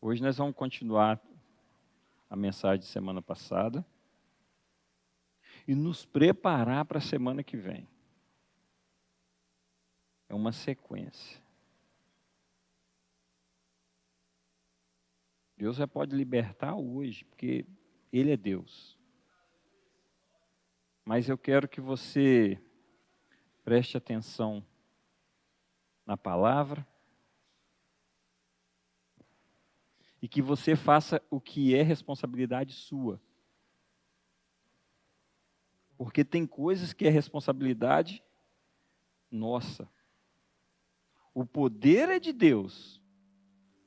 Hoje nós vamos continuar a mensagem de semana passada e nos preparar para a semana que vem. É uma sequência. Deus já pode libertar hoje, porque Ele é Deus. Mas eu quero que você preste atenção na palavra e que você faça o que é responsabilidade sua. Porque tem coisas que é responsabilidade nossa. O poder é de Deus,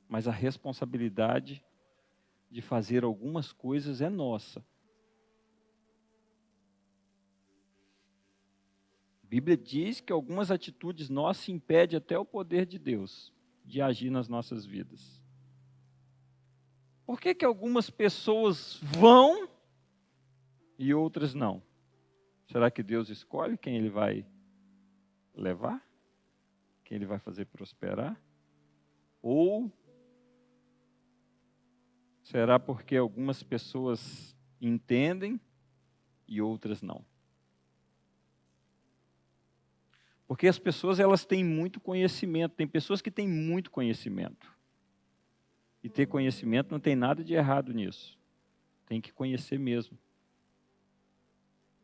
mas a responsabilidade de fazer algumas coisas é nossa. A Bíblia diz que algumas atitudes nossas impedem até o poder de Deus de agir nas nossas vidas. Por que que algumas pessoas vão e outras não? Será que Deus escolhe quem Ele vai levar? Quem Ele vai fazer prosperar? Ou será porque algumas pessoas entendem e outras não? Porque as pessoas, elas têm muito conhecimento. Tem pessoas que têm muito conhecimento. E ter conhecimento não tem nada de errado nisso. Tem que conhecer mesmo.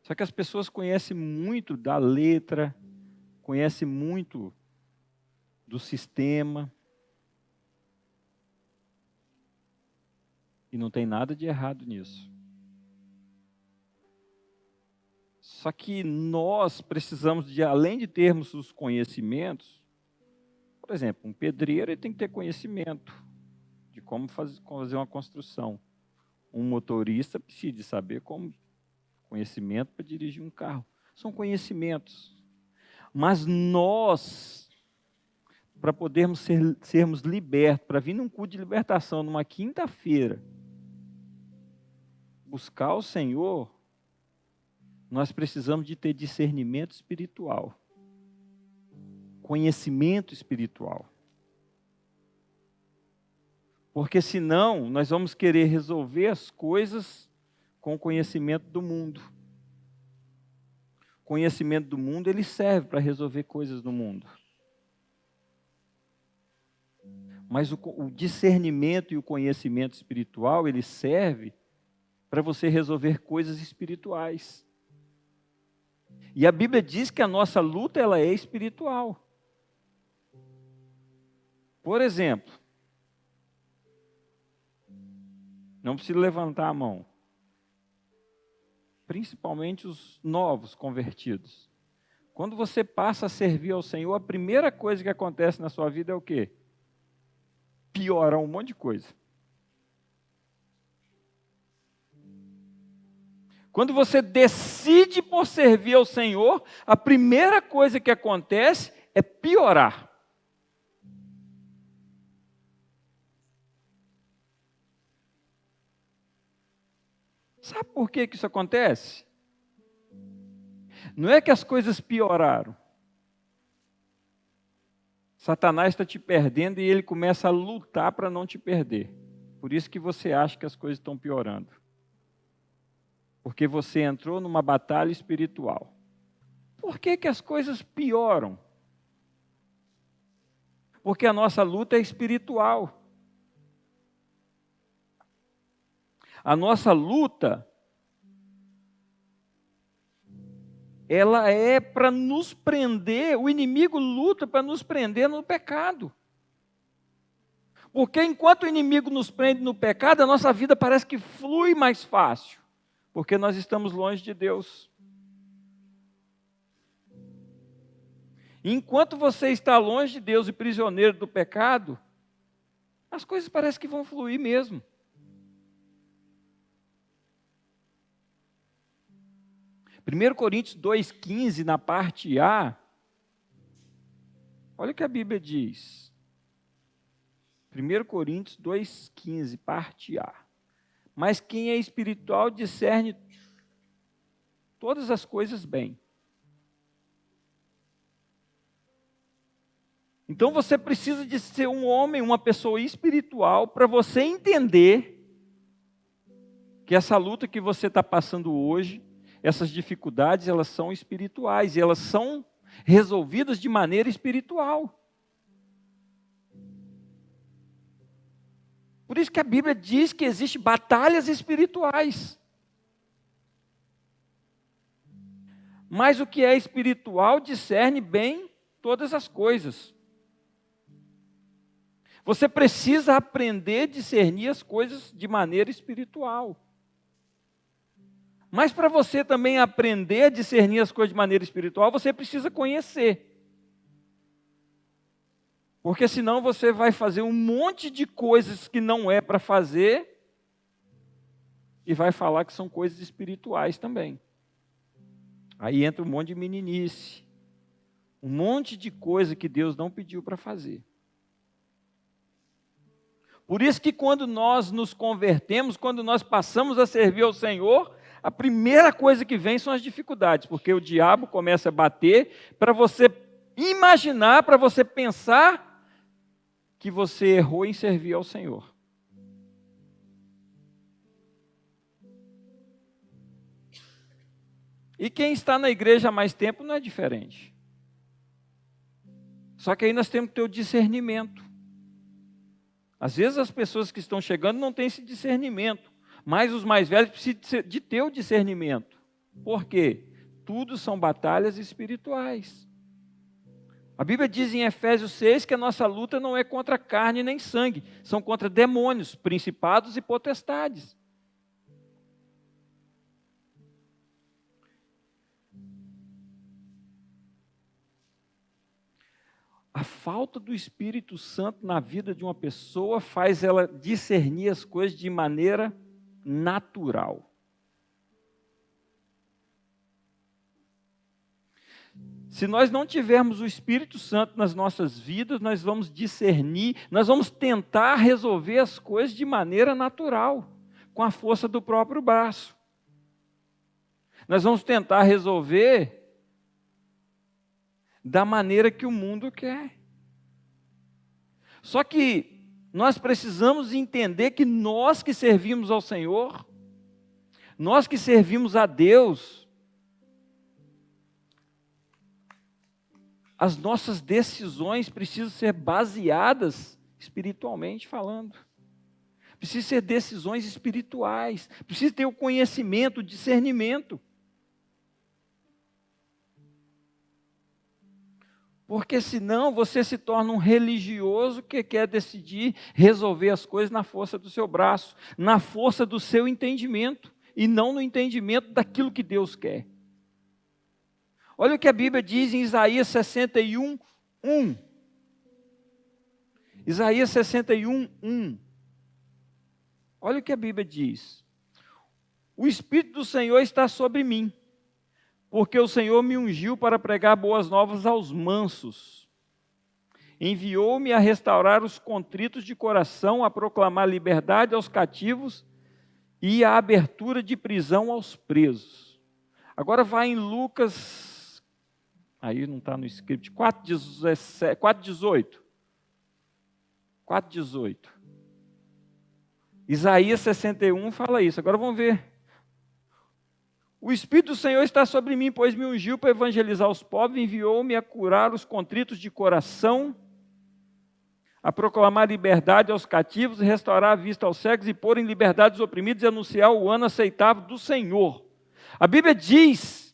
Só que as pessoas conhecem muito da letra, conhecem muito do sistema. E não tem nada de errado nisso. Só que nós precisamos de, além de termos os conhecimentos, por exemplo, um pedreiro ele tem que ter conhecimento de como fazer uma construção. Um motorista precisa de saber conhecimento para dirigir um carro. São conhecimentos. Mas nós, para podermos sermos libertos, para vir num culto de libertação numa quinta-feira, buscar o Senhor, nós precisamos de ter discernimento espiritual, conhecimento espiritual. Porque senão nós vamos querer resolver as coisas com o conhecimento do mundo. O conhecimento do mundo, ele serve para resolver coisas no mundo. Mas o discernimento e o conhecimento espiritual, ele serve para você resolver coisas espirituais. E a Bíblia diz que a nossa luta, ela é espiritual. Por exemplo, não precisa levantar a mão. Principalmente os novos convertidos. Quando você passa a servir ao Senhor, a primeira coisa que acontece na sua vida é o quê? Piorar um monte de coisa. Quando você decide por servir ao Senhor, a primeira coisa que acontece é piorar. Sabe por que isso acontece? Não é que as coisas pioraram. Satanás está te perdendo e ele começa a lutar para não te perder. Por isso que você acha que as coisas estão piorando. Porque você entrou numa batalha espiritual. Por que que as coisas pioram? Porque a nossa luta é espiritual. A nossa luta, ela é para nos prender, o inimigo luta para nos prender no pecado. Porque enquanto o inimigo nos prende no pecado, a nossa vida parece que flui mais fácil. Porque nós estamos longe de Deus. Enquanto você está longe de Deus e prisioneiro do pecado, as coisas parecem que vão fluir mesmo. Primeiro Coríntios 2,15, na parte A, olha o que a Bíblia diz. 1 Coríntios 2,15, parte A. Mas quem é espiritual discerne todas as coisas bem. Então você precisa de ser um homem, uma pessoa espiritual, para você entender que essa luta que você está passando hoje, essas dificuldades, elas são espirituais, e elas são resolvidas de maneira espiritual. Por isso que a Bíblia diz que existem batalhas espirituais. Mas o que é espiritual discerne bem todas as coisas. Você precisa aprender a discernir as coisas de maneira espiritual. Mas para você também aprender a discernir as coisas de maneira espiritual, você precisa conhecer. Porque senão você vai fazer um monte de coisas que não é para fazer e vai falar que são coisas espirituais também. Aí entra um monte de meninice, um monte de coisa que Deus não pediu para fazer. Por isso que quando nós nos convertemos, quando nós passamos a servir ao Senhor, a primeira coisa que vem são as dificuldades, porque o diabo começa a bater para você imaginar, para você pensar que você errou em servir ao Senhor. E quem está na igreja há mais tempo não é diferente. Só que aí nós temos que ter o discernimento. Às vezes as pessoas que estão chegando não têm esse discernimento, mas os mais velhos precisam de ter o discernimento. Por quê? Tudo são batalhas espirituais. A Bíblia diz em Efésios 6 que a nossa luta não é contra carne nem sangue, são contra demônios, principados e potestades. A falta do Espírito Santo na vida de uma pessoa faz ela discernir as coisas de maneira natural. Se nós não tivermos o Espírito Santo nas nossas vidas, nós vamos discernir, nós vamos tentar resolver as coisas de maneira natural, com a força do próprio braço. Nós vamos tentar resolver da maneira que o mundo quer. Só que nós precisamos entender que nós que servimos ao Senhor, nós que servimos a Deus, as nossas decisões precisam ser baseadas espiritualmente falando. Precisam ser decisões espirituais, precisa ter o conhecimento, o discernimento. Porque senão você se torna um religioso que quer decidir resolver as coisas na força do seu braço, na força do seu entendimento, e não no entendimento daquilo que Deus quer. Olha o que a Bíblia diz em Isaías 61, 1. Isaías 61, 1. Olha o que a Bíblia diz. O Espírito do Senhor está sobre mim, porque o Senhor me ungiu para pregar boas novas aos mansos. Enviou-me a restaurar os contritos de coração, a proclamar liberdade aos cativos e a abertura de prisão aos presos. Agora vai em Lucas, aí não está no script, 4,18. 4,18. Isaías 61 fala isso. Agora vamos ver. O Espírito do Senhor está sobre mim, pois me ungiu para evangelizar os pobres, enviou-me a curar os contritos de coração, a proclamar liberdade aos cativos, restaurar a vista aos cegos e pôr em liberdade os oprimidos e anunciar o ano aceitável do Senhor. A Bíblia diz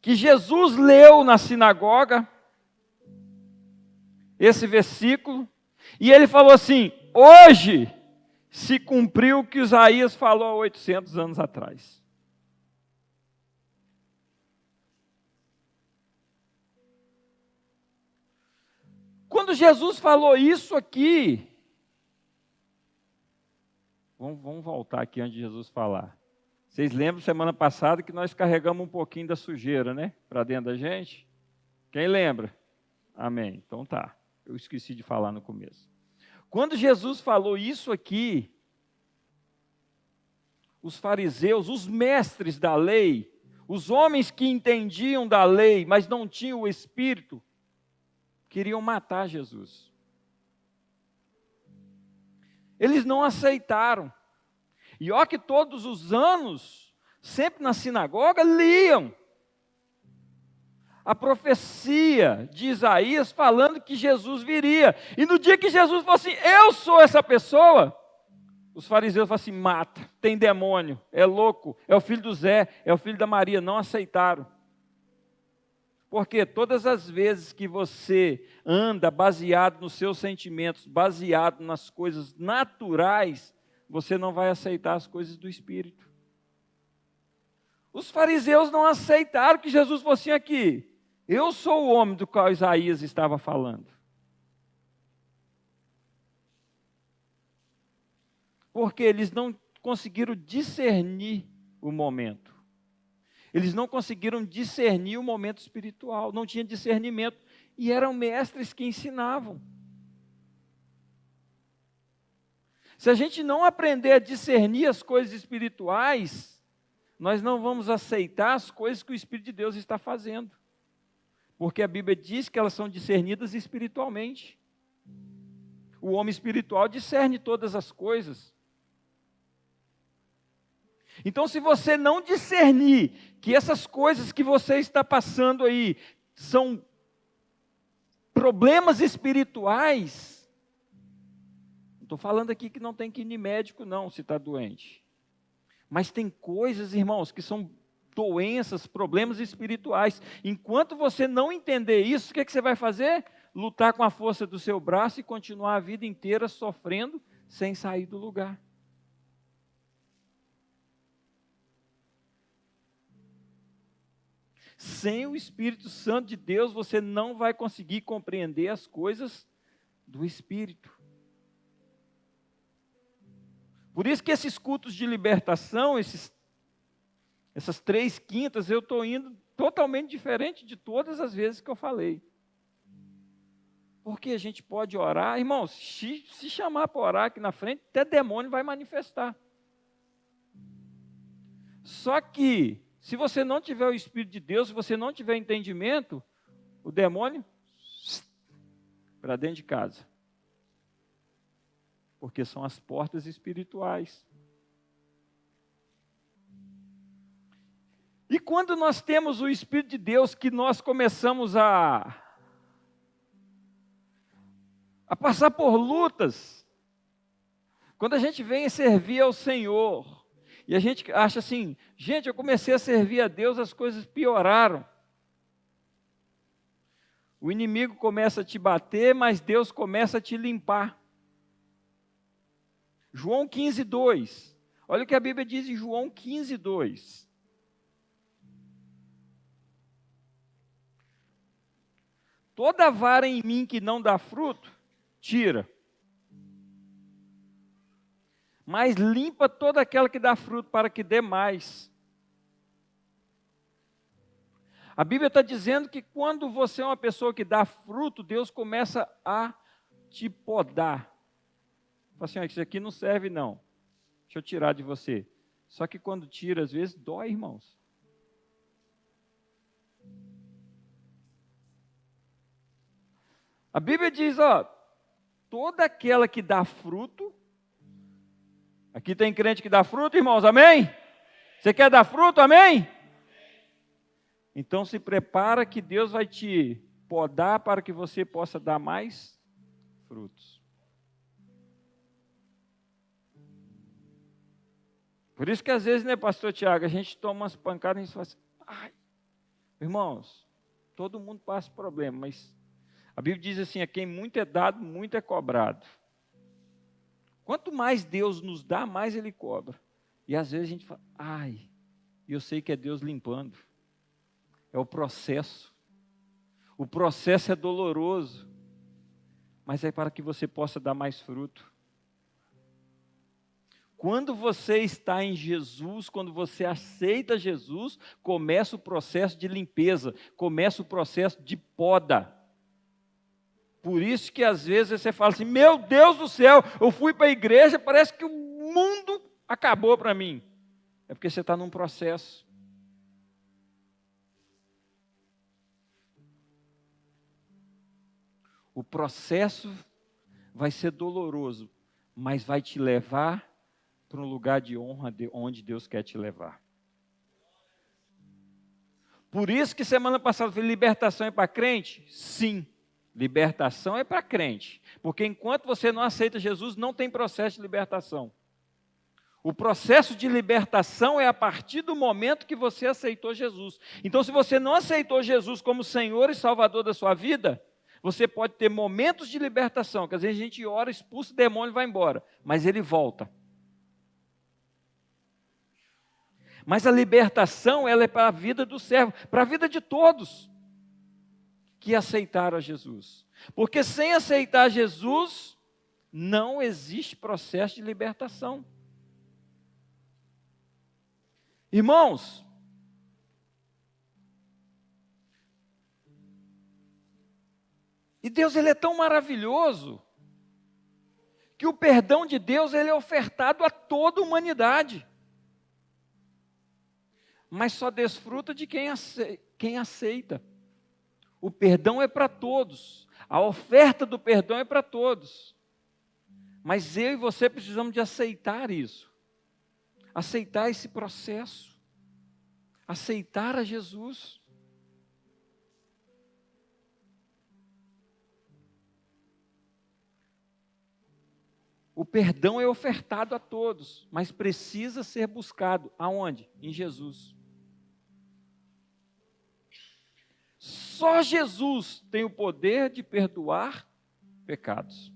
que Jesus leu na sinagoga esse versículo e ele falou assim: hoje se cumpriu o que Isaías falou há 800 anos atrás. Quando Jesus falou isso aqui, vamos voltar aqui antes de Jesus falar. Vocês lembram semana passada que nós carregamos um pouquinho da sujeira, né? Para dentro da gente? Quem lembra? Amém. Então tá. Eu esqueci de falar no começo. Quando Jesus falou isso aqui, os fariseus, os mestres da lei, Os homens que entendiam da lei, mas não tinham o Espírito, queriam matar Jesus. Eles não aceitaram. E ó que todos os anos, sempre na sinagoga, liam a profecia de Isaías falando que Jesus viria. E no dia que Jesus falou assim, eu sou essa pessoa, os fariseus falaram assim, mata, tem demônio, é louco, é o filho do Zé, é o filho da Maria. Não aceitaram. Porque todas as vezes que você anda baseado nos seus sentimentos, baseado nas coisas naturais, você não vai aceitar as coisas do Espírito. Os fariseus não aceitaram que Jesus fosse aqui. Eu sou o homem do qual Isaías estava falando. Porque eles não conseguiram discernir o momento. Eles não conseguiram discernir o momento espiritual. Não tinha discernimento. E eram mestres que ensinavam. Se a gente não aprender a discernir as coisas espirituais, nós não vamos aceitar as coisas que o Espírito de Deus está fazendo. Porque a Bíblia diz que elas são discernidas espiritualmente. O homem espiritual discerne todas as coisas. Então, se você não discernir que essas coisas que você está passando aí são problemas espirituais, não estou falando aqui que não tem que ir no médico não, se está doente. Mas tem coisas, irmãos, que são doenças, problemas espirituais. Enquanto você não entender isso, o que você vai fazer? Lutar com a força do seu braço e continuar a vida inteira sofrendo sem sair do lugar. Sem o Espírito Santo de Deus, você não vai conseguir compreender as coisas do Espírito. Por isso que esses cultos de libertação, essas 3/5, eu estou indo totalmente diferente de todas as vezes que eu falei. Porque a gente pode orar, irmãos, se chamar para orar aqui na frente, até demônio vai manifestar. Só que, se você não tiver o Espírito de Deus, se você não tiver entendimento, o demônio, para dentro de casa. Porque são as portas espirituais. E quando nós temos o Espírito de Deus, que nós começamos a passar por lutas, quando a gente vem servir ao Senhor, e a gente acha assim, gente, eu comecei a servir a Deus, as coisas pioraram. O inimigo começa a te bater, mas Deus começa a te limpar. João 15:2. Olha o que a Bíblia diz em João 15:2. Toda vara em mim que não dá fruto, tira. Mas limpa toda aquela que dá fruto, para que dê mais. A Bíblia está dizendo que quando você é uma pessoa que dá fruto, Deus começa a te podar. Fala assim, isso aqui não serve não, deixa eu tirar de você. Só que quando tira, às vezes dói, irmãos. A Bíblia diz, toda aquela que dá fruto, aqui tem crente que dá fruto, irmãos, amém? Você quer dar fruto, amém? Então se prepara que Deus vai te podar para que você possa dar mais frutos. Por isso que às vezes, né, pastor Tiago, a gente toma umas pancadas e a gente fala assim, ai, irmãos, todo mundo passa problema, mas a Bíblia diz assim, a quem muito é dado, muito é cobrado. Quanto mais Deus nos dá, mais Ele cobra. E às vezes a gente fala, ai, eu sei que é Deus limpando. É o processo. O processo é doloroso, mas é para que você possa dar mais fruto. Quando você está em Jesus, quando você aceita Jesus, começa o processo de limpeza, começa o processo de poda. Por isso que às vezes você fala assim, meu Deus do céu, eu fui para a igreja, parece que o mundo acabou para mim. É porque você está num processo. O processo vai ser doloroso, mas vai te levar para um lugar de honra onde Deus quer te levar. Por isso que semana passada foi libertação é para crente? Sim, libertação é para crente. Porque enquanto você não aceita Jesus, não tem processo de libertação. O processo de libertação é a partir do momento que você aceitou Jesus. Então, se você não aceitou Jesus como Senhor e Salvador da sua vida, você pode ter momentos de libertação, que às vezes a gente ora, expulsa o demônio e vai embora, mas ele volta. Mas a libertação, ela é para a vida do servo, para a vida de todos que aceitaram a Jesus. Porque sem aceitar Jesus, não existe processo de libertação. Irmãos, e Deus ele é tão maravilhoso, que o perdão de Deus ele é ofertado a toda a humanidade. Mas só desfruta de quem aceita. O perdão é para todos, a oferta do perdão é para todos. Mas eu e você precisamos de aceitar isso. Aceitar esse processo, aceitar a Jesus. O perdão é ofertado a todos, mas precisa ser buscado. Aonde? Em Jesus. Só Jesus tem o poder de perdoar pecados.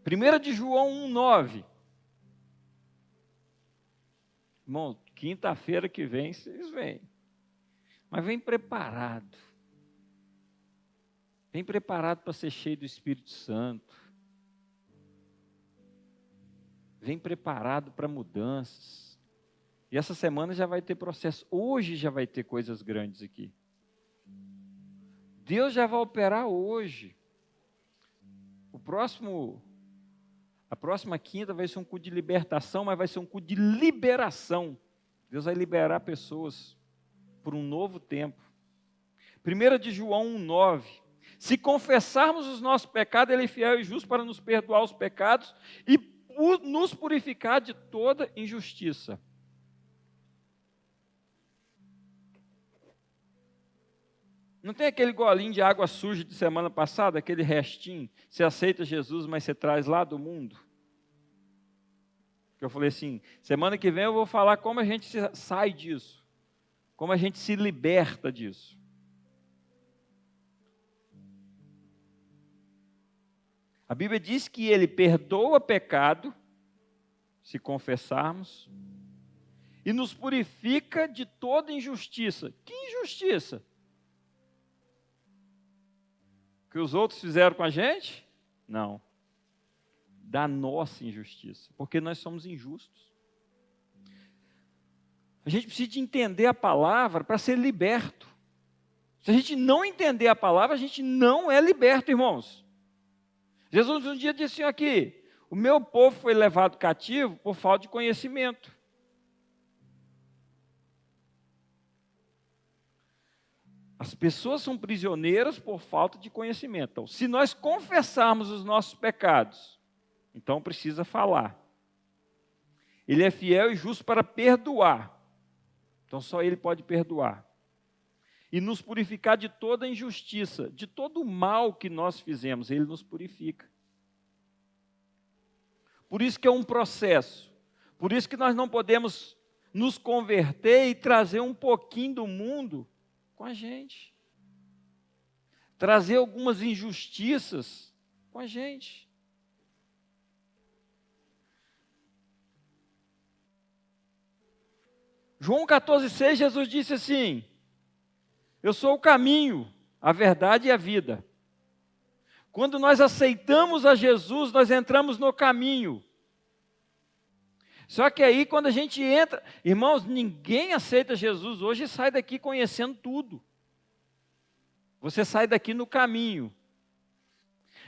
Primeira de João 1,9. Irmão, quinta-feira que vem, vocês vêm. Mas vem preparado. Vem preparado para ser cheio do Espírito Santo. Vem preparado para mudanças. E essa semana já vai ter processo. Hoje já vai ter coisas grandes aqui. Deus já vai operar hoje. A próxima quinta vai ser um culto de libertação, mas vai ser um culto de liberação. Deus vai liberar pessoas por um novo tempo. 1 de João 1,9. Se confessarmos os nossos pecados, Ele é fiel e justo para nos perdoar os pecados e nos purificar de toda injustiça. Não tem aquele golinho de água suja de semana passada, aquele restinho? Você aceita Jesus, mas você traz lá do mundo? Que eu falei assim, semana que vem eu vou falar como a gente sai disso. Como a gente se liberta disso. A Bíblia diz que Ele perdoa pecado, se confessarmos, e nos purifica de toda injustiça. Que injustiça? Que os outros fizeram com a gente? Não. Da nossa injustiça, porque nós somos injustos. A gente precisa de entender a palavra para ser liberto. Se a gente não entender a palavra, a gente não é liberto, irmãos. Jesus um dia disse aqui, o meu povo foi levado cativo por falta de conhecimento. As pessoas são prisioneiras por falta de conhecimento. Então, se nós confessarmos os nossos pecados, então precisa falar. Ele é fiel e justo para perdoar. Então só Ele pode perdoar. E nos purificar de toda injustiça, de todo o mal que nós fizemos, Ele nos purifica. Por isso que é um processo. Por isso que nós não podemos nos converter e trazer um pouquinho do mundo com a gente. Trazer algumas injustiças com a gente. João 14,6, Jesus disse assim, eu sou o caminho, a verdade e a vida. Quando nós aceitamos a Jesus, nós entramos no caminho. Só que aí quando a gente entra, irmãos, ninguém aceita Jesus hoje e sai daqui conhecendo tudo. Você sai daqui no caminho.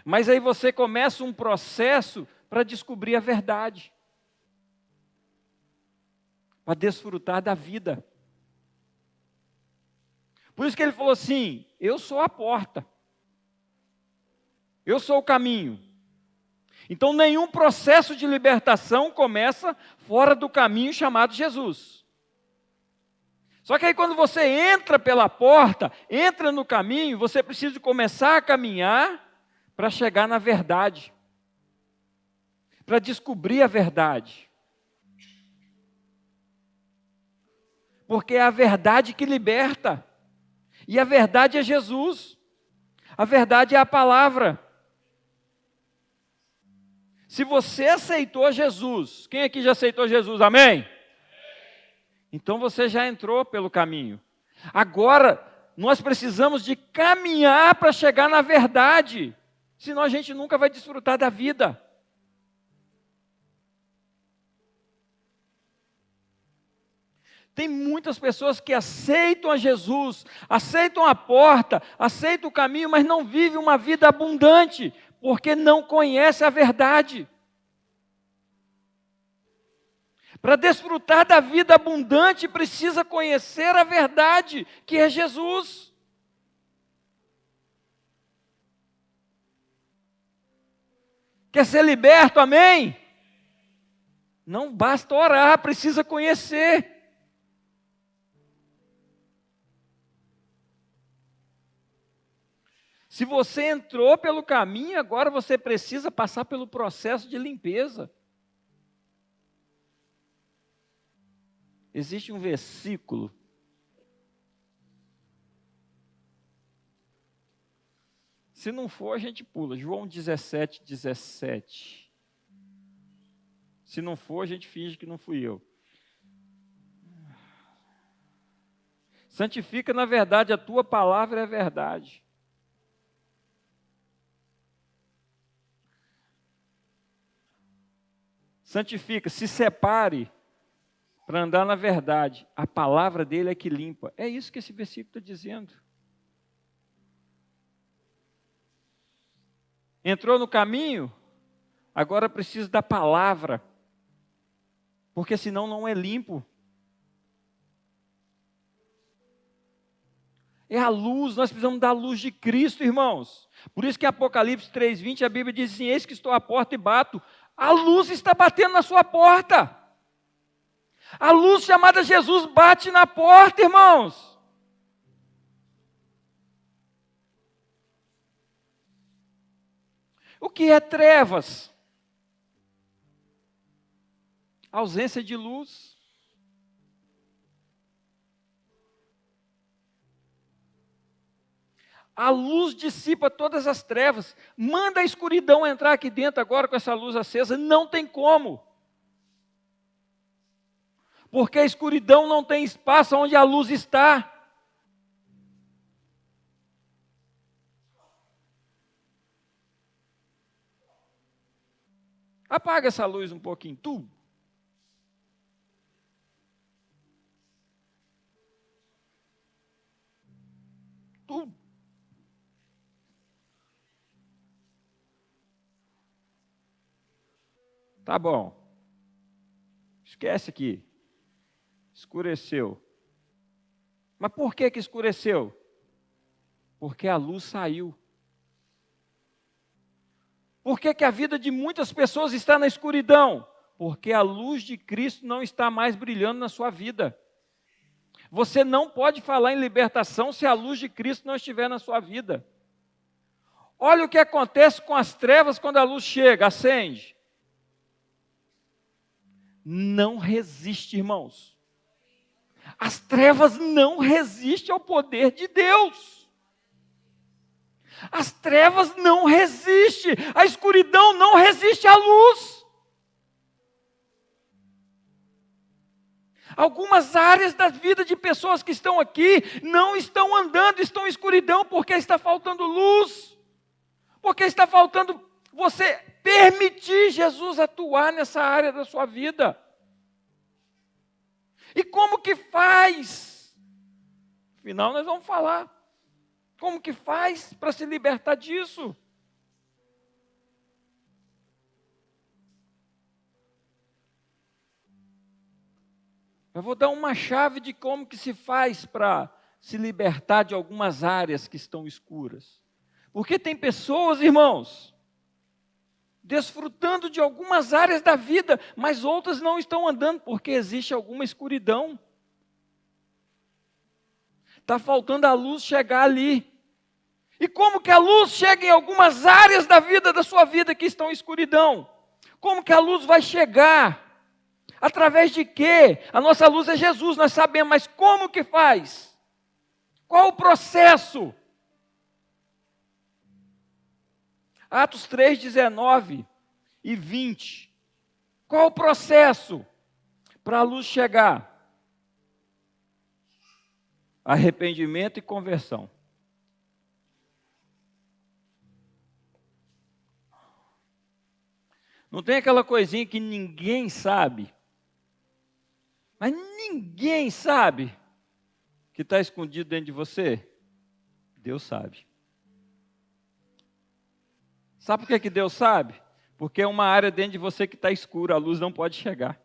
Mas aí você começa um processo para descobrir a verdade. Para desfrutar da vida. Por isso que ele falou assim: eu sou a porta. Eu sou o caminho. Então, nenhum processo de libertação começa fora do caminho chamado Jesus. Só que aí quando você entra pela porta, entra no caminho, você precisa começar a caminhar para chegar na verdade. Para descobrir a verdade. Porque é a verdade que liberta. E a verdade é Jesus. A verdade é a palavra. Se você aceitou Jesus, quem aqui já aceitou Jesus? Amém? Então você já entrou pelo caminho. Agora, nós precisamos de caminhar para chegar na verdade. Senão a gente nunca vai desfrutar da vida. Tem muitas pessoas que aceitam a Jesus, aceitam a porta, aceitam o caminho, mas não vivem uma vida abundante, porque não conhecem a verdade. Para desfrutar da vida abundante, precisa conhecer a verdade, que é Jesus. Quer ser liberto, amém? Não basta orar, precisa conhecer. Se você entrou pelo caminho, agora você precisa passar pelo processo de limpeza. Existe um versículo. Se não for, a gente pula. João 17, 17. Se não for, a gente finge que não fui eu. Santifica, na verdade, a tua palavra é a verdade. Santifica, se separe para andar na verdade. A palavra dele é que limpa. É isso que esse versículo está dizendo. Entrou no caminho, agora precisa da palavra. Porque senão não é limpo. É a luz, nós precisamos da luz de Cristo, irmãos. Por isso que em Apocalipse 3:20 a Bíblia diz assim: eis que estou à porta e bato. A luz está batendo na sua porta. A luz chamada Jesus bate na porta, irmãos. O que é trevas? Ausência de luz. A luz dissipa todas as trevas. Manda a escuridão entrar aqui dentro agora com essa luz acesa. Não tem como. Porque a escuridão não tem espaço onde a luz está. Apaga essa luz um pouquinho, tu. Tu. Tá bom. Esquece aqui. Escureceu. Mas por que que escureceu? Porque a luz saiu. Por que que a vida de muitas pessoas está na escuridão? Porque a luz de Cristo não está mais brilhando na sua vida. Você não pode falar em libertação se a luz de Cristo não estiver na sua vida. Olha o que acontece com as trevas quando a luz chega, acende. Não resiste, irmãos. As trevas não resistem ao poder de Deus. As trevas não resistem, a escuridão não resiste à luz. Algumas áreas da vida de pessoas que estão aqui não estão andando, estão em escuridão porque está faltando luz. Porque está faltando você permitir Jesus atuar nessa área da sua vida. E como que faz? No final nós vamos falar. Como que faz para se libertar disso? Eu vou dar uma chave de como que se faz para se libertar de algumas áreas que estão escuras. Porque tem pessoas, irmãos, desfrutando de algumas áreas da vida, mas outras não estão andando porque existe alguma escuridão. Está faltando a luz chegar ali. E como que a luz chega em algumas áreas da vida, da sua vida que estão em escuridão? Como que a luz vai chegar? Através de quê? A nossa luz é Jesus, nós sabemos, mas como que faz? Qual o processo? Atos 3, 19 e 20. Qual o processo para a luz chegar? Arrependimento e conversão. Não tem aquela coisinha que ninguém sabe, mas ninguém sabe que está escondido dentro de você? Deus sabe. Sabe por que Deus sabe? Porque é uma área dentro de você que está escura, a luz não pode chegar.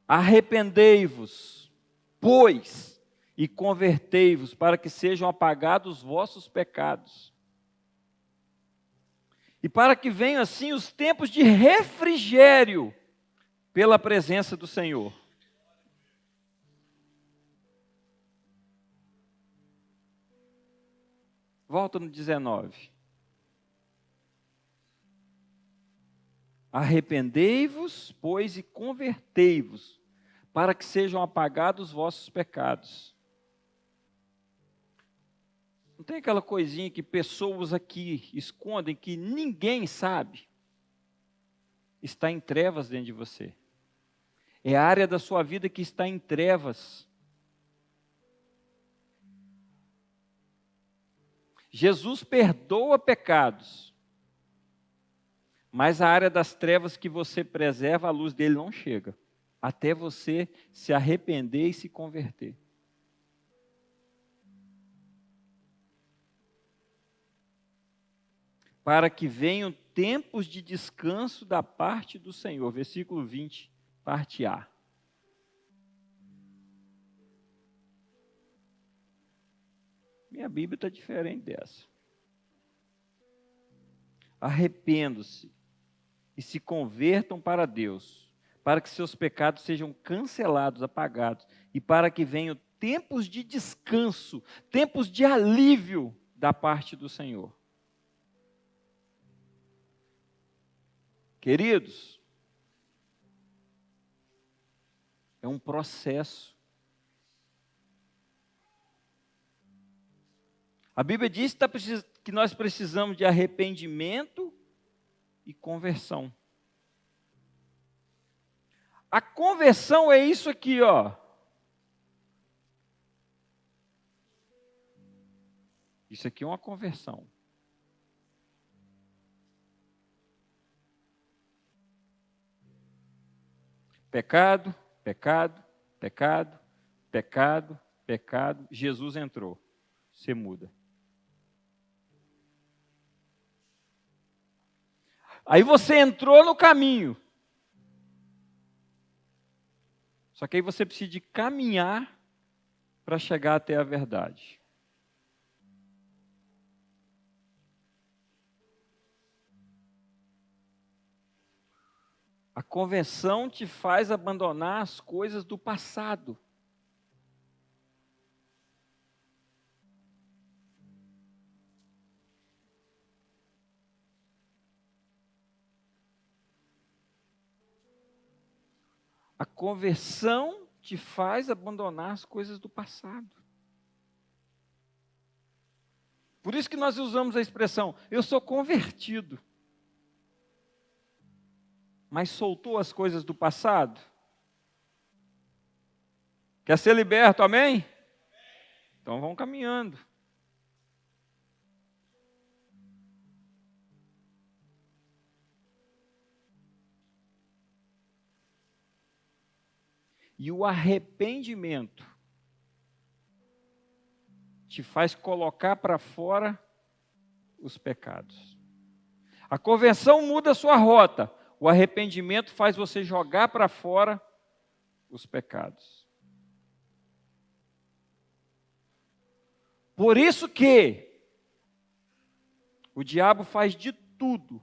Arrependei-vos, pois, e convertei-vos, para que sejam apagados os vossos pecados. E para que venham assim os tempos de refrigério pela presença do Senhor. Volta no 19. Arrependei-vos, pois, e convertei-vos, para que sejam apagados os vossos pecados. Não tem aquela coisinha que pessoas aqui escondem, que ninguém sabe? Está em trevas dentro de você. É a área da sua vida que está em trevas. Jesus perdoa pecados, mas a área das trevas que você preserva, a luz dele não chega, até você se arrepender e se converter. Para que venham tempos de descanso da parte do Senhor. Versículo 20, parte A. Minha Bíblia está diferente dessa. Arrependam-se e se convertam para Deus, para que seus pecados sejam cancelados, apagados, e para que venham tempos de descanso, tempos de alívio da parte do Senhor. Queridos, é um processo. A Bíblia diz que nós precisamos de arrependimento e conversão. A conversão é isso aqui, ó. Isso aqui é uma conversão. Pecado, pecado, pecado, pecado, pecado. Jesus entrou. Você muda. Aí você entrou no caminho. Só que aí você precisa de caminhar para chegar até a verdade. A conversão te faz abandonar as coisas do passado. A conversão te faz abandonar as coisas do passado. Por isso que nós usamos a expressão, eu sou convertido. Mas soltou as coisas do passado? Quer ser liberto, amém? Então vamos caminhando. E o arrependimento te faz colocar para fora os pecados. A conversão muda a sua rota. O arrependimento faz você jogar para fora os pecados. Por isso que o diabo faz de tudo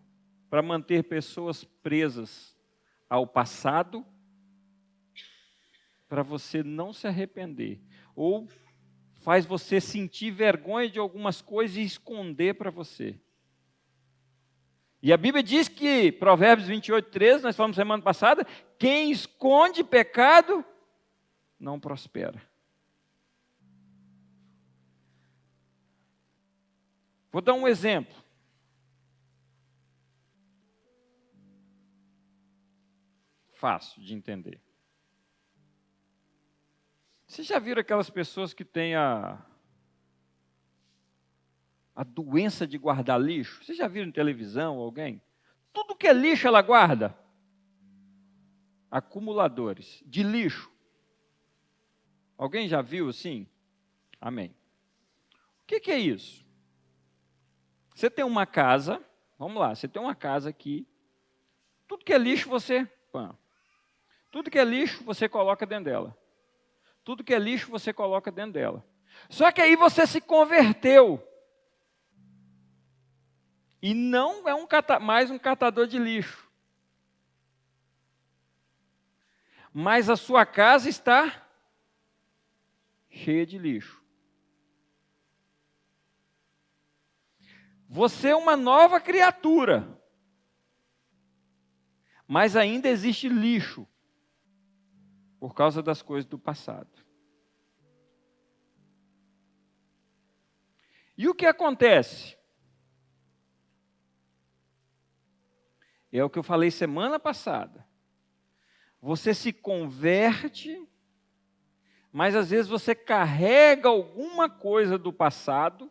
para manter pessoas presas ao passado, para você não se arrepender, ou faz você sentir vergonha de algumas coisas e esconder para você. E a Bíblia diz que, Provérbios 28:13, nós falamos semana passada, quem esconde pecado não prospera. Vou dar um exemplo. Fácil de entender. Vocês já viram aquelas pessoas que têm a doença de guardar lixo? Vocês já viram em televisão alguém? Tudo que é lixo ela guarda. Acumuladores de lixo. Alguém já viu assim? Amém. O que é isso? Você tem uma casa, vamos lá, você tem uma casa aqui, tudo que é lixo você tudo que é lixo você coloca dentro dela. Tudo que é lixo você coloca dentro dela. Só que aí você se converteu. E não é mais um catador de lixo. Mas a sua casa está cheia de lixo. Você é uma nova criatura. Mas ainda existe lixo. Por causa das coisas do passado. E o que acontece? É o que eu falei semana passada. Você se converte, mas às vezes você carrega alguma coisa do passado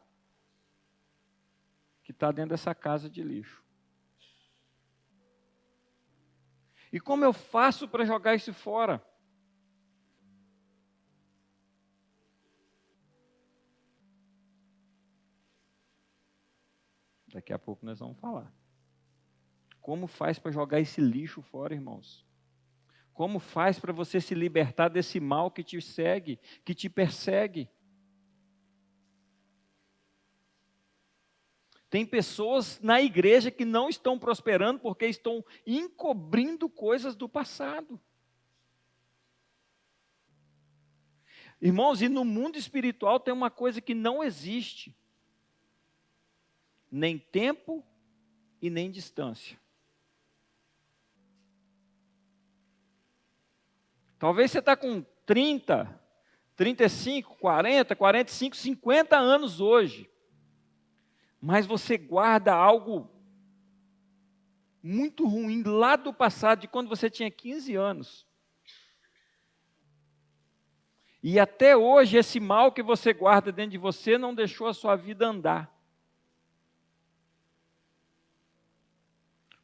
que está dentro dessa casa de lixo. E como eu faço para jogar isso fora? Daqui a pouco nós vamos falar. Como faz para jogar esse lixo fora, irmãos? Como faz para você se libertar desse mal que te segue, que te persegue? Tem pessoas na igreja que não estão prosperando porque estão encobrindo coisas do passado. Irmãos, e no mundo espiritual tem uma coisa que não existe. Nem tempo e nem distância. Talvez você está com 30, 35, 40, 45, 50 anos hoje. Mas você guarda algo muito ruim lá do passado, de quando você tinha 15 anos. E até hoje esse mal que você guarda dentro de você não deixou a sua vida andar.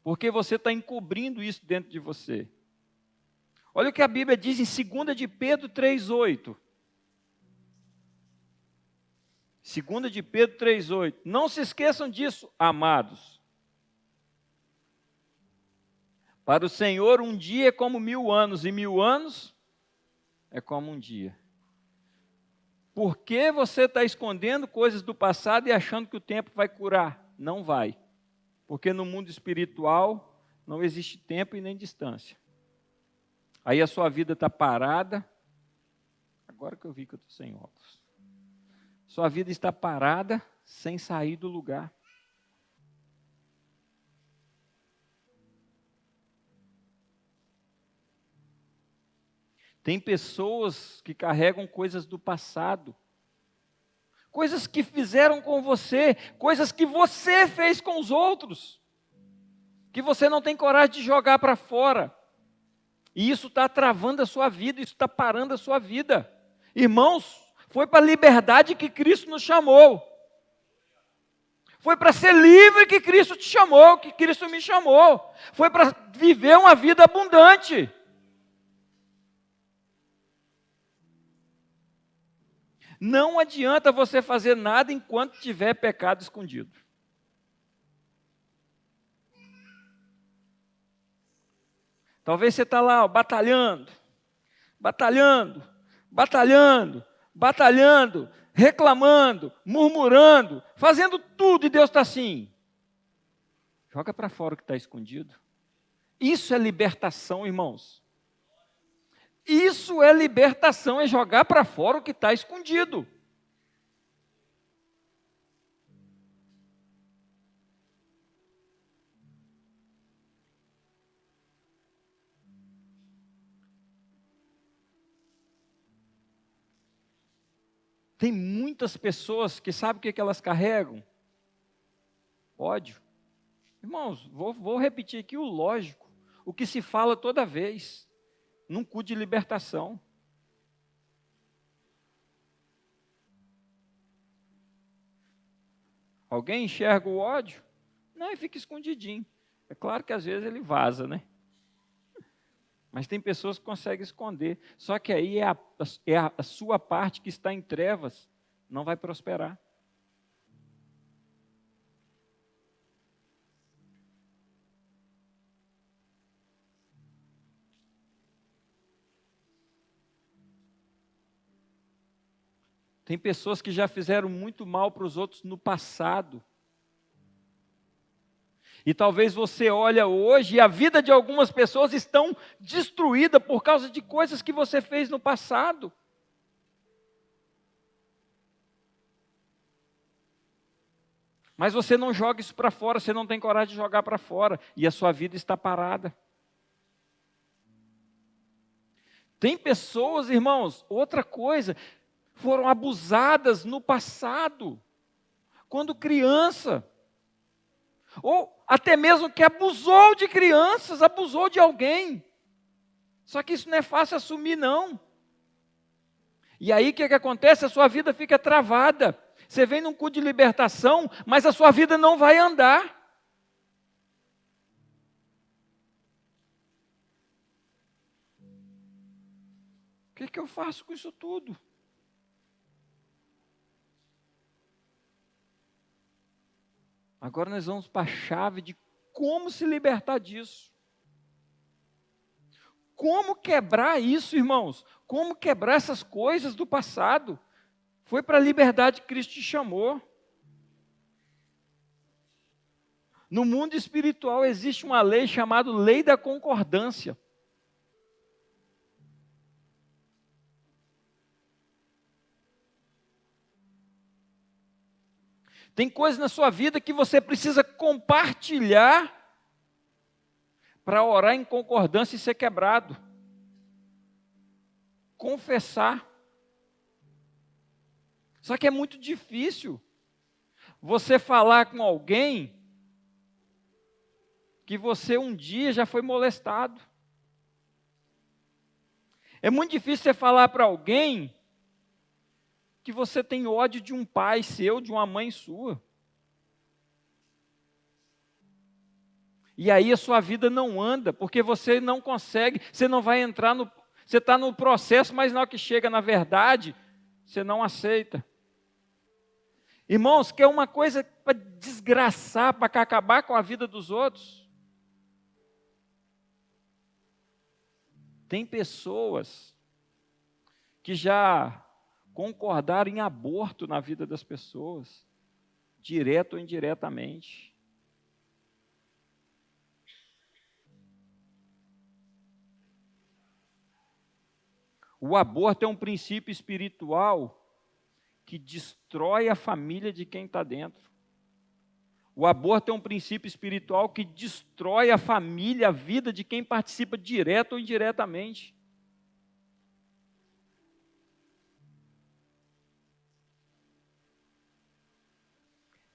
Porque você está encobrindo isso dentro de você. Olha o que a Bíblia diz em 2 de Pedro 3,8. 2 de Pedro 3,8. Não se esqueçam disso, amados. Para o Senhor, um dia é como 1000 anos, e 1000 anos é como um dia. Por que você está escondendo coisas do passado e achando que o tempo vai curar? Não vai. Porque no mundo espiritual não existe tempo e nem distância. Aí a sua vida está parada. Agora que eu vi que eu estou sem óculos. Sua vida está parada, sem sair do lugar. Tem pessoas que carregam coisas do passado. Coisas que fizeram com você, coisas que você fez com os outros. Que você não tem coragem de jogar para fora. E isso está travando a sua vida, isso está parando a sua vida. Irmãos, foi para a liberdade que Cristo nos chamou. Foi para ser livre que Cristo te chamou, que Cristo me chamou. Foi para viver uma vida abundante. Não adianta você fazer nada enquanto tiver pecado escondido. Talvez você está lá, ó, batalhando, batalhando, reclamando, murmurando, fazendo tudo, e Deus está assim. Joga para fora o que está escondido. Isso é libertação, irmãos. Isso é libertação, é jogar para fora o que está escondido. Tem muitas pessoas que sabem o que elas carregam? Ódio. Irmãos, vou repetir aqui o lógico, o que se fala toda vez, num culto de libertação. Alguém enxerga o ódio? Não, e fica escondidinho. É claro que às vezes ele vaza, né? Mas tem pessoas que conseguem esconder. Só que aí a sua parte que está em trevas, não vai prosperar. Tem pessoas que já fizeram muito mal para os outros no passado. E talvez você olha hoje e a vida de algumas pessoas estão destruída por causa de coisas que você fez no passado. Mas você não joga isso para fora, você não tem coragem de jogar para fora. E a sua vida está parada. Tem pessoas, irmãos, outra coisa, foram abusadas no passado, quando criança. Ou até mesmo que abusou de crianças, abusou de alguém. Só que isso não é fácil assumir, não. E aí o que acontece? A sua vida fica travada. Você vem num culto de libertação, mas a sua vida não vai andar. O que eu faço com isso tudo? Agora nós vamos para a chave de como se libertar disso. Como quebrar isso, irmãos? Como quebrar essas coisas do passado? Foi para a liberdade que Cristo te chamou. No mundo espiritual existe uma lei chamada lei da concordância. Tem coisas na sua vida que você precisa compartilhar para orar em concordância e ser quebrado. Confessar. Só que é muito difícil você falar com alguém que você um dia já foi molestado. É muito difícil você falar para alguém que você tem ódio de um pai seu, de uma mãe sua. E aí a sua vida não anda, porque você não consegue, você não vai entrar no... Você está no processo, mas na hora que chega na verdade, você não aceita. Irmãos, quer uma coisa para desgraçar, para acabar com a vida dos outros? Tem pessoas que já concordaram em aborto na vida das pessoas, direto ou indiretamente. O aborto é um princípio espiritual que destrói a família de quem está dentro. O aborto é um princípio espiritual que destrói a família, a vida de quem participa direto ou indiretamente.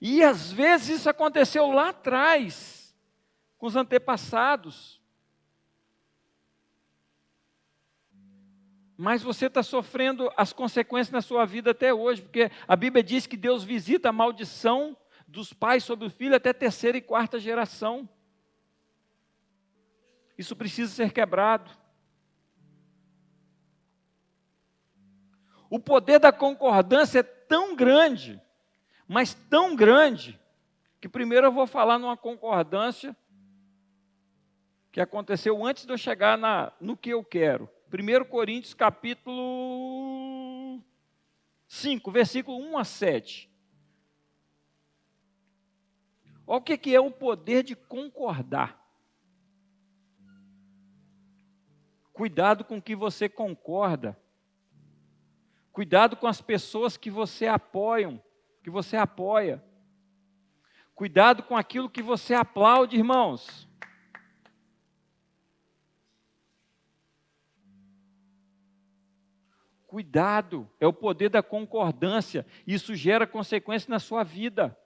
E às vezes isso aconteceu lá atrás, com os antepassados. Mas você está sofrendo as consequências na sua vida até hoje, porque a Bíblia diz que Deus visita a maldição dos pais sobre o filho até terceira e quarta geração. Isso precisa ser quebrado. O poder da concordância é tão grande, mas tão grande, que primeiro eu vou falar numa concordância que aconteceu antes de eu chegar no que eu quero. 1 Coríntios capítulo 5, versículo 1 a 7. Olha o que é o poder de concordar. Cuidado com o que você concorda. Cuidado com as pessoas que você apoia. Cuidado com aquilo que você aplaude, irmãos. Cuidado, é o poder da concordância. Isso gera consequências na sua vida.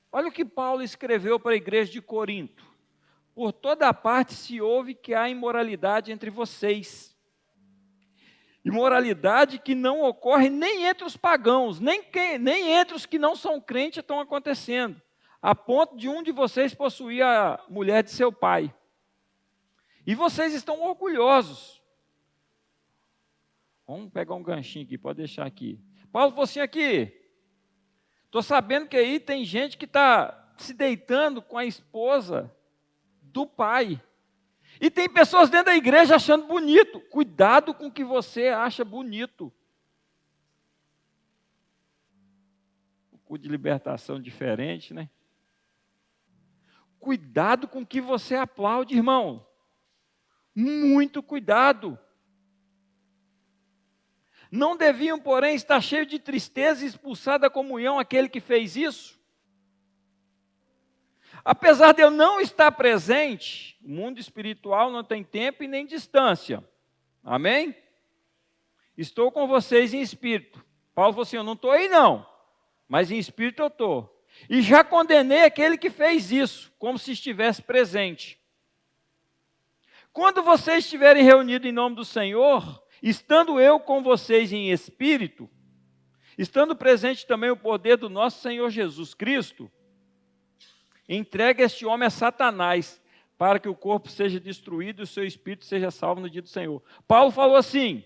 Olha o que Paulo escreveu para a igreja de Corinto. Por toda parte se ouve que há imoralidade entre vocês. Imoralidade que não ocorre nem entre os pagãos, nem entre os que não são crentes estão acontecendo. A ponto de um de vocês possuir a mulher de seu pai. E vocês estão orgulhosos. Vamos pegar um ganchinho aqui, pode deixar aqui. Paulo falou assim aqui, estou sabendo que aí tem gente que está se deitando com a esposa do pai. E tem pessoas dentro da igreja achando bonito. Cuidado com o que você acha bonito. O culto de libertação diferente, né? Cuidado com o que você aplaude, irmão. Muito cuidado. Não deviam, porém, estar cheios de tristeza e expulsar da comunhão aquele que fez isso? Apesar de eu não estar presente, o mundo espiritual não tem tempo e nem distância. Amém? Estou com vocês em espírito. Paulo falou assim, eu não estou aí não, mas em espírito eu estou. E já condenei aquele que fez isso, como se estivesse presente. Quando vocês estiverem reunidos em nome do Senhor, estando eu com vocês em espírito, estando presente também o poder do nosso Senhor Jesus Cristo, entregue este homem a Satanás, para que o corpo seja destruído e o seu espírito seja salvo no dia do Senhor. Paulo falou assim,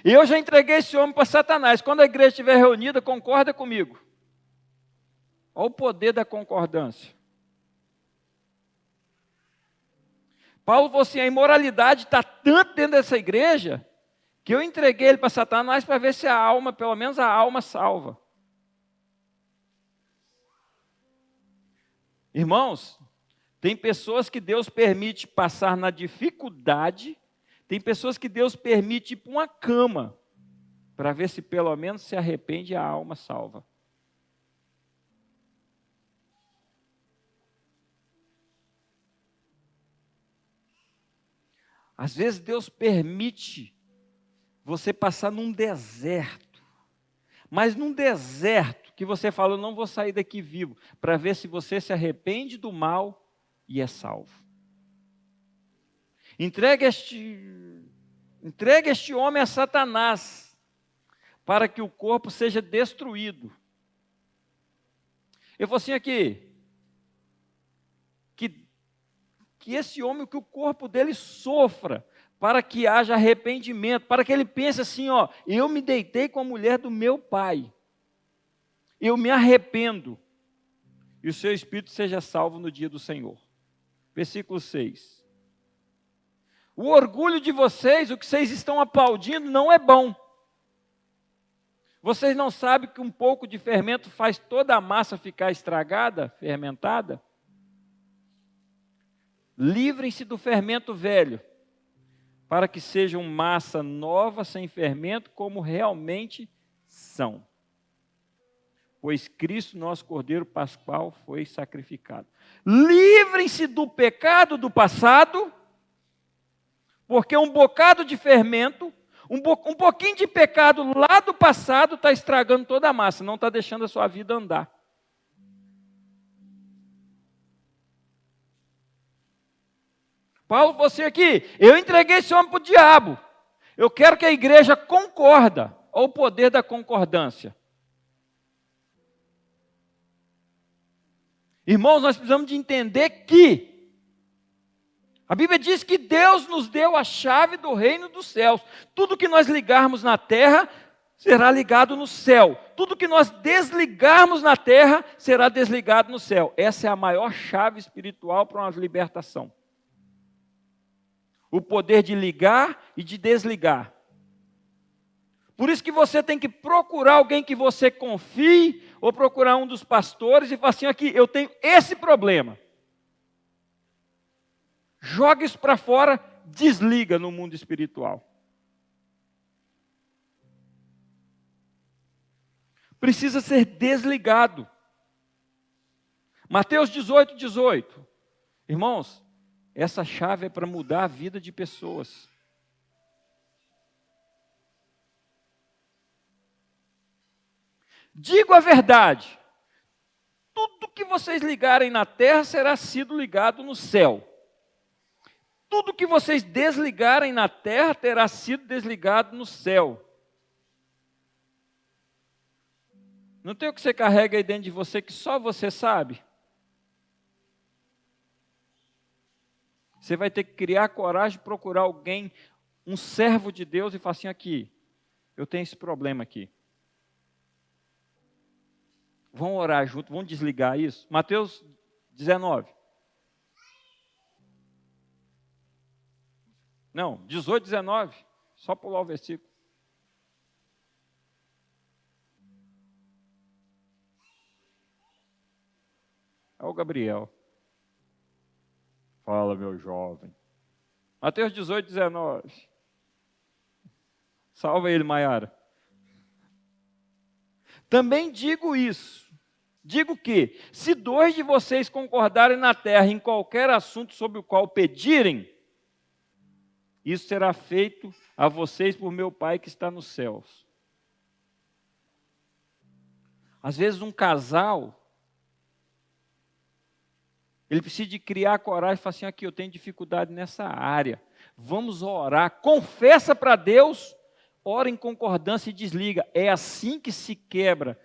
eu já entreguei esse homem para Satanás, quando a igreja estiver reunida, concorda comigo. Olha o poder da concordância. Paulo falou assim, a imoralidade está tanto dentro dessa igreja, que eu entreguei ele para Satanás para ver se a alma, pelo menos a alma salva. Irmãos, tem pessoas que Deus permite passar na dificuldade, tem pessoas que Deus permite ir para uma cama, para ver se pelo menos se arrepende e a alma salva. Às vezes Deus permite você passar num deserto, mas num deserto que você fala, eu não vou sair daqui vivo, para ver se você se arrepende do mal e é salvo. Entregue este homem a Satanás, para que o corpo seja destruído. Eu vou assim aqui, que esse homem, que o corpo dele sofra, para que haja arrependimento, para que ele pense assim, ó, eu me deitei com a mulher do meu pai, eu me arrependo, e o seu espírito seja salvo no dia do Senhor. Versículo 6. O orgulho de vocês, o que vocês estão aplaudindo, não é bom. Vocês não sabem que um pouco de fermento faz toda a massa ficar estragada, fermentada? Livrem-se do fermento velho, para que sejam massa nova, sem fermento, como realmente são. Pois Cristo, nosso Cordeiro Pascual, foi sacrificado. Livrem-se do pecado do passado, porque um bocado de fermento, um pouquinho de pecado lá do passado está estragando toda a massa, não está deixando a sua vida andar. Paulo, você aqui, eu entreguei esse homem para o diabo. Eu quero que a igreja concorda, ao poder da concordância. Irmãos, nós precisamos de entender que a Bíblia diz que Deus nos deu a chave do reino dos céus. Tudo que nós ligarmos na terra será ligado no céu. Tudo que nós desligarmos na terra será desligado no céu. Essa é a maior chave espiritual para uma libertação. O poder de ligar e de desligar. Por isso que você tem que procurar alguém que você confie, ou procurar um dos pastores e falar assim, aqui, eu tenho esse problema. Joga isso para fora, desliga no mundo espiritual. Precisa ser desligado. Mateus 18, 18. Irmãos, essa chave é para mudar a vida de pessoas. Digo a verdade, tudo que vocês ligarem na terra será sido ligado no céu. Tudo que vocês desligarem na terra terá sido desligado no céu. Não tem o que você carrega aí dentro de você que só você sabe? Você vai ter que criar coragem de procurar alguém, um servo de Deus, e falar assim, aqui, eu tenho esse problema aqui. Vamos orar junto, vamos desligar isso. Mateus 19. Não, 18, 19. Só pular o versículo. É o Gabriel. Fala, meu jovem. Mateus 18, 19. Salva ele, Maiara. Também digo isso. Digo que, se dois de vocês concordarem na terra em qualquer assunto sobre o qual pedirem, isso será feito a vocês por meu Pai que está nos céus. Às vezes um casal, ele precisa de criar coragem e falar assim, aqui eu tenho dificuldade nessa área. Vamos orar, confessa para Deus, ora em concordância e desliga. É assim que se quebra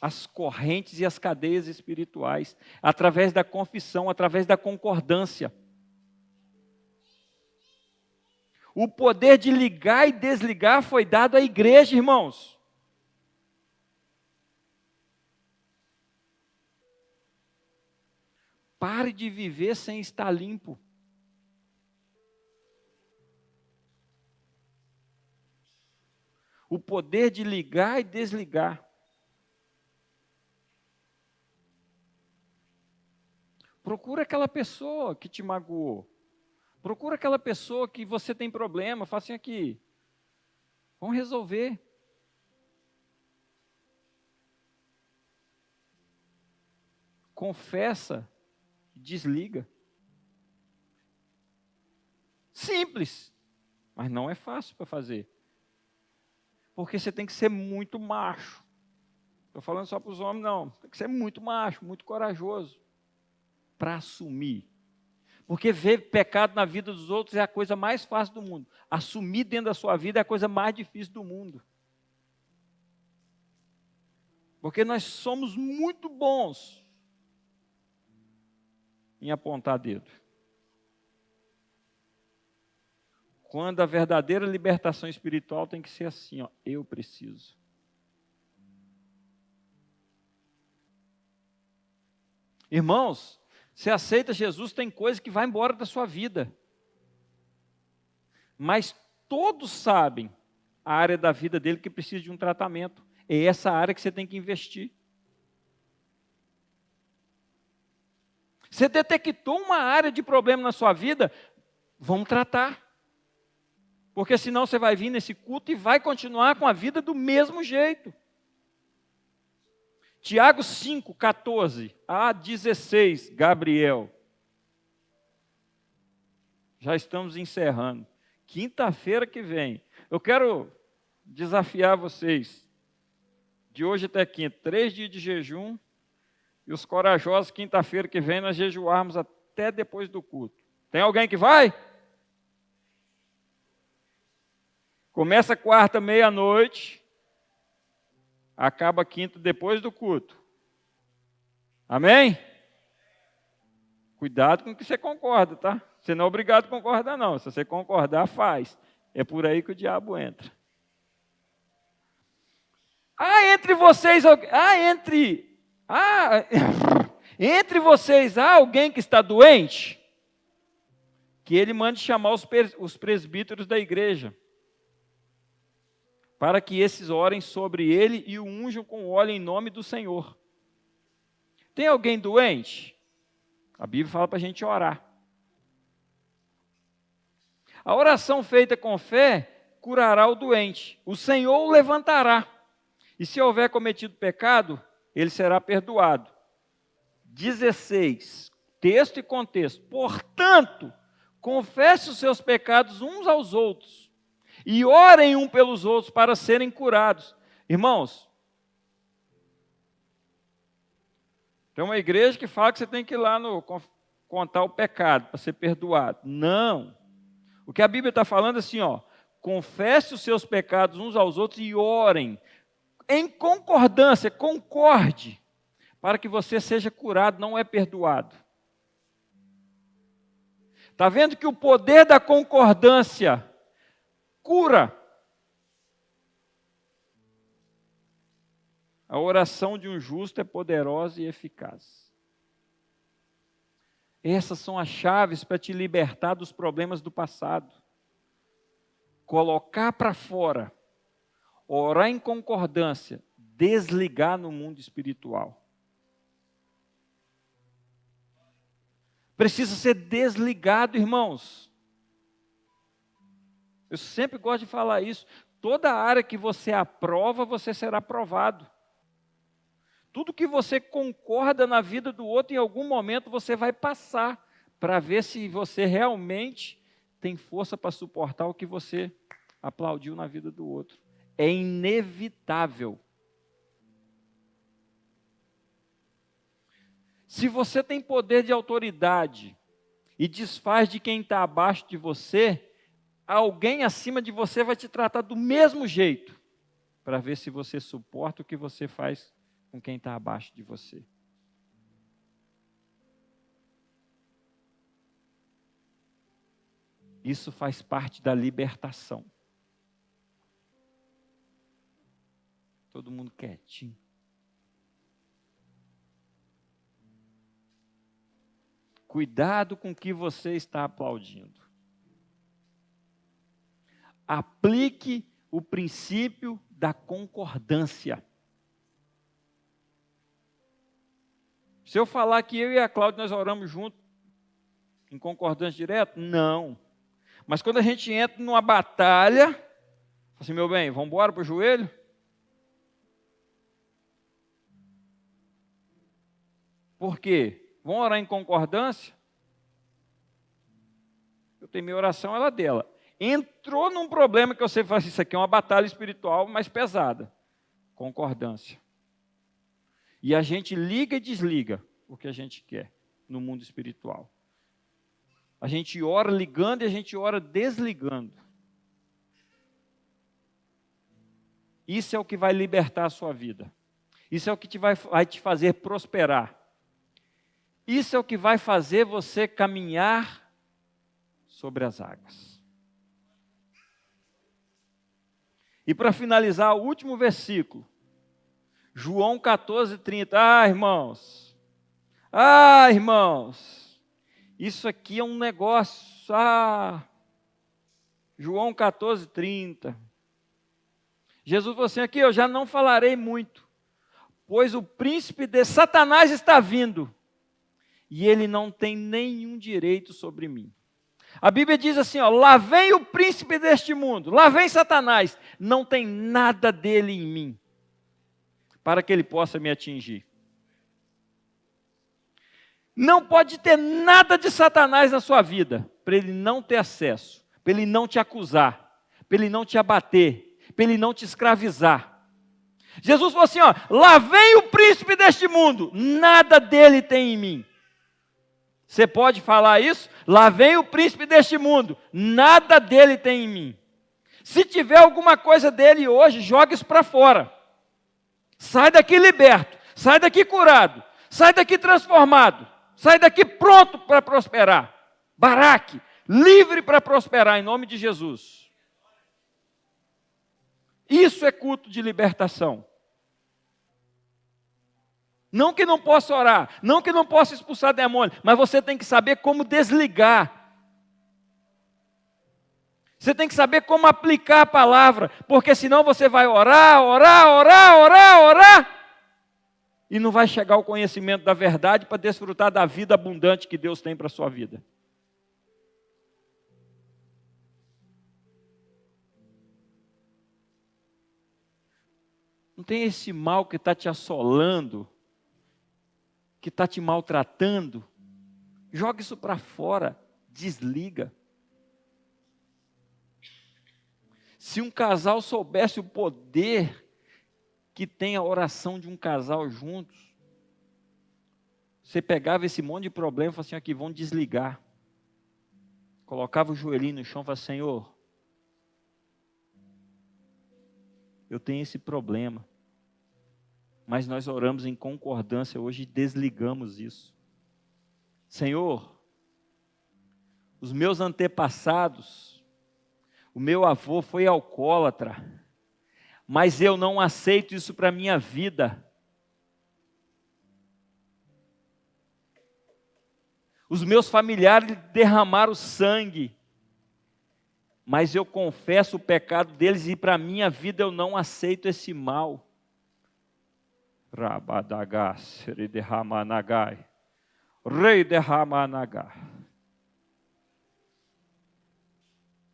as correntes e as cadeias espirituais, através da confissão, através da concordância. O poder de ligar e desligar foi dado à igreja, irmãos. Pare de viver sem estar limpo. O poder de ligar e desligar. Procura aquela pessoa que te magoou. Procura aquela pessoa que você tem problema. Fala assim aqui. Vamos resolver. Confessa. Desliga. Simples. Mas não é fácil para fazer. Porque você tem que ser muito macho. Estou falando só para os homens, não. Tem que ser muito macho, muito corajoso. Para assumir. Porque ver pecado na vida dos outros é a coisa mais fácil do mundo. Assumir dentro da sua vida é a coisa mais difícil do mundo. Porque nós somos muito bons em apontar dedo. Quando a verdadeira libertação espiritual tem que ser assim, ó, eu preciso. Irmãos, você aceita Jesus, tem coisa que vai embora da sua vida. Mas todos sabem a área da vida dele que precisa de um tratamento. É essa área que você tem que investir. Você detectou uma área de problema na sua vida, vamos tratar. Porque senão você vai vir nesse culto e vai continuar com a vida do mesmo jeito. Tiago 5, 14 a 16, Gabriel. Já estamos encerrando. Quinta-feira que vem. Eu quero desafiar vocês. De hoje até quinta, 3 dias de jejum. E os corajosos, quinta-feira que vem, nós jejuarmos até depois do culto. Tem alguém que vai? Começa quarta, meia-noite. Acaba quinta depois do culto. Amém? Cuidado com o que você concorda, tá? Você não é obrigado a concordar, não. Se você concordar, faz. É por aí que o diabo entra. Entre vocês há alguém que está doente? Que ele mande chamar os presbíteros da igreja. para que esses orem sobre ele e o unjam com óleo em nome do Senhor. Tem alguém doente? A Bíblia fala para a gente orar. A oração feita com fé curará o doente. O Senhor o levantará. E se houver cometido pecado, ele será perdoado. 16, texto e contexto. Portanto, confesse os seus pecados uns aos outros e orem um pelos outros para serem curados. Irmãos, tem uma igreja que fala que você tem que ir lá contar o pecado para ser perdoado. Não. O que a Bíblia está falando é assim, confesse os seus pecados uns aos outros e orem em concordância, concorde, para que você seja curado, não é perdoado. Está vendo que o poder da concordância cura? A oração de um justo é poderosa e eficaz. Essas são as chaves para te libertar dos problemas do passado. Colocar para fora, orar em concordância, desligar no mundo espiritual. Precisa ser desligado, irmãos. Eu sempre gosto de falar isso. Toda área que você aprova, você será aprovado. Tudo que você concorda na vida do outro, em algum momento você vai passar para ver se você realmente tem força para suportar o que você aplaudiu na vida do outro. É inevitável. Se você tem poder de autoridade e desfaz de quem está abaixo de você, alguém acima de você vai te tratar do mesmo jeito, para ver se você suporta o que você faz com quem está abaixo de você. Isso faz parte da libertação. Todo mundo quietinho. Cuidado com o que você está aplaudindo. Aplique o princípio da concordância. Se eu falar que eu e a Cláudia nós oramos juntos, em concordância direta, não. Mas quando a gente entra numa batalha, assim, meu bem, vamos embora para o joelho? Por quê? Vamos orar em concordância? Eu tenho minha oração, ela dela. Entrou num problema que você fala assim, isso aqui é uma batalha espiritual mais pesada. Concordância. E a gente liga e desliga o que a gente quer no mundo espiritual. A gente ora ligando e a gente ora desligando. Isso é o que vai libertar a sua vida. Isso é o que vai te fazer prosperar. Isso é o que vai fazer você caminhar sobre as águas. E para finalizar, o último versículo. João 14:30. Irmãos, isso aqui é um negócio. João 14:30. Jesus falou assim, aqui eu já não falarei muito, pois o príncipe de Satanás está vindo, e ele não tem nenhum direito sobre mim. A Bíblia diz assim, lá vem o príncipe deste mundo, lá vem Satanás, não tem nada dele em mim, para que ele possa me atingir. Não pode ter nada de Satanás na sua vida, para ele não ter acesso, para ele não te acusar, para ele não te abater, para ele não te escravizar. Jesus falou assim, lá vem o príncipe deste mundo, nada dele tem em mim. Você pode falar isso? Lá vem o príncipe deste mundo, nada dele tem em mim. Se tiver alguma coisa dele hoje, joga isso para fora. Sai daqui liberto, sai daqui curado, sai daqui transformado, sai daqui pronto para prosperar. Baraque, livre para prosperar em nome de Jesus. Isso é culto de libertação. Não que não possa orar, não que não possa expulsar demônio, mas você tem que saber como desligar. Você tem que saber como aplicar a palavra, porque senão você vai orar, e não vai chegar ao conhecimento da verdade para desfrutar da vida abundante que Deus tem para a sua vida. Não tem esse mal que está te assolando, que está te maltratando. Joga isso para fora, desliga. Se um casal soubesse o poder que tem a oração de um casal juntos, você pegava esse monte de problema e falava assim, aqui, vão desligar. Colocava o joelhinho no chão e falava, Senhor, eu tenho esse problema, mas nós oramos em concordância hoje e desligamos isso. Senhor, os meus antepassados, o meu avô foi alcoólatra, mas eu não aceito isso para a minha vida. Os meus familiares derramaram sangue, mas eu confesso o pecado deles e para a minha vida eu não aceito esse mal. Rabadagas, rei derramanagai, rei derramanagai.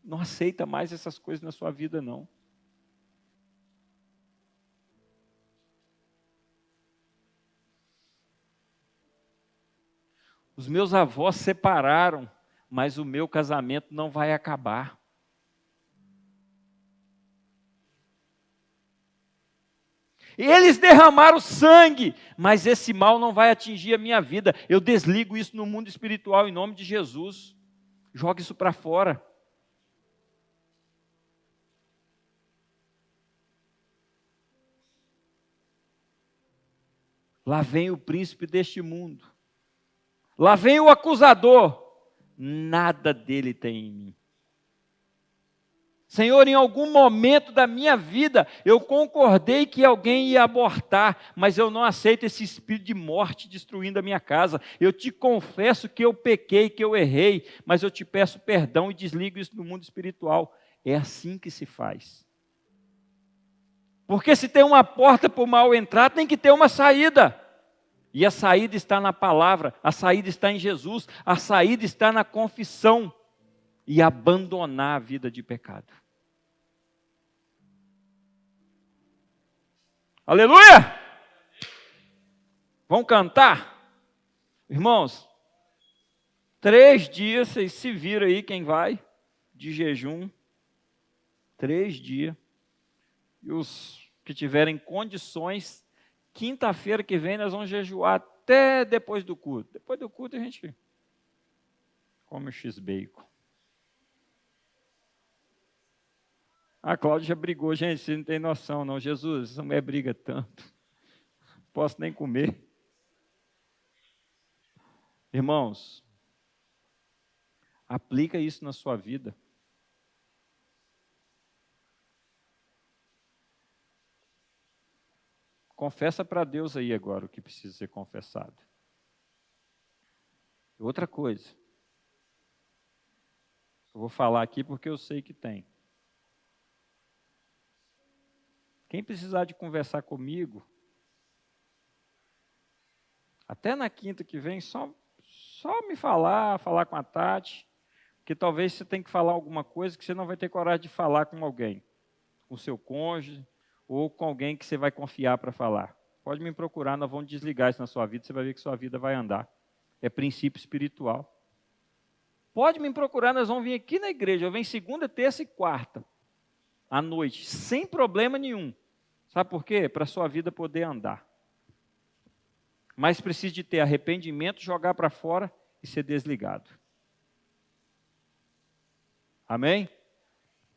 Não aceita mais essas coisas na sua vida, não. Os meus avós separaram, mas o meu casamento não vai acabar. Eles derramaram sangue, mas esse mal não vai atingir a minha vida. Eu desligo isso no mundo espiritual em nome de Jesus. Joga isso para fora. Lá vem o príncipe deste mundo. Lá vem o acusador. Nada dele tem em mim. Senhor, em algum momento da minha vida, eu concordei que alguém ia abortar, mas eu não aceito esse espírito de morte destruindo a minha casa. Eu te confesso que eu pequei, que eu errei, mas eu te peço perdão e desligo isso no mundo espiritual. É assim que se faz. Porque se tem uma porta para o mal entrar, tem que ter uma saída. E a saída está na palavra, a saída está em Jesus, a saída está na confissão e abandonar a vida de pecado. Aleluia! Vamos cantar? Irmãos, 3 dias, vocês se viram aí quem vai, de jejum, 3 dias. E os que tiverem condições, quinta-feira que vem nós vamos jejuar até depois do culto. Depois do culto a gente come o X-Bacon. A Cláudia já brigou, gente, você não tem noção não. Jesus, essa mulher briga tanto. Não posso nem comer. Irmãos, aplica isso na sua vida. Confessa para Deus aí agora o que precisa ser confessado. Outra coisa. Eu vou falar aqui porque eu sei que tem. Quem precisar de conversar comigo, até na quinta que vem, só me falar com a Tati, que talvez você tenha que falar alguma coisa que você não vai ter coragem de falar com alguém, com seu cônjuge, ou com alguém que você vai confiar para falar. Pode me procurar, nós vamos desligar isso na sua vida, você vai ver que sua vida vai andar. É princípio espiritual. Pode me procurar, nós vamos vir aqui na igreja, eu venho segunda, terça e quarta, à noite, sem problema nenhum. Sabe por quê? Para a sua vida poder andar. Mas precisa de ter arrependimento, jogar para fora e ser desligado. Amém?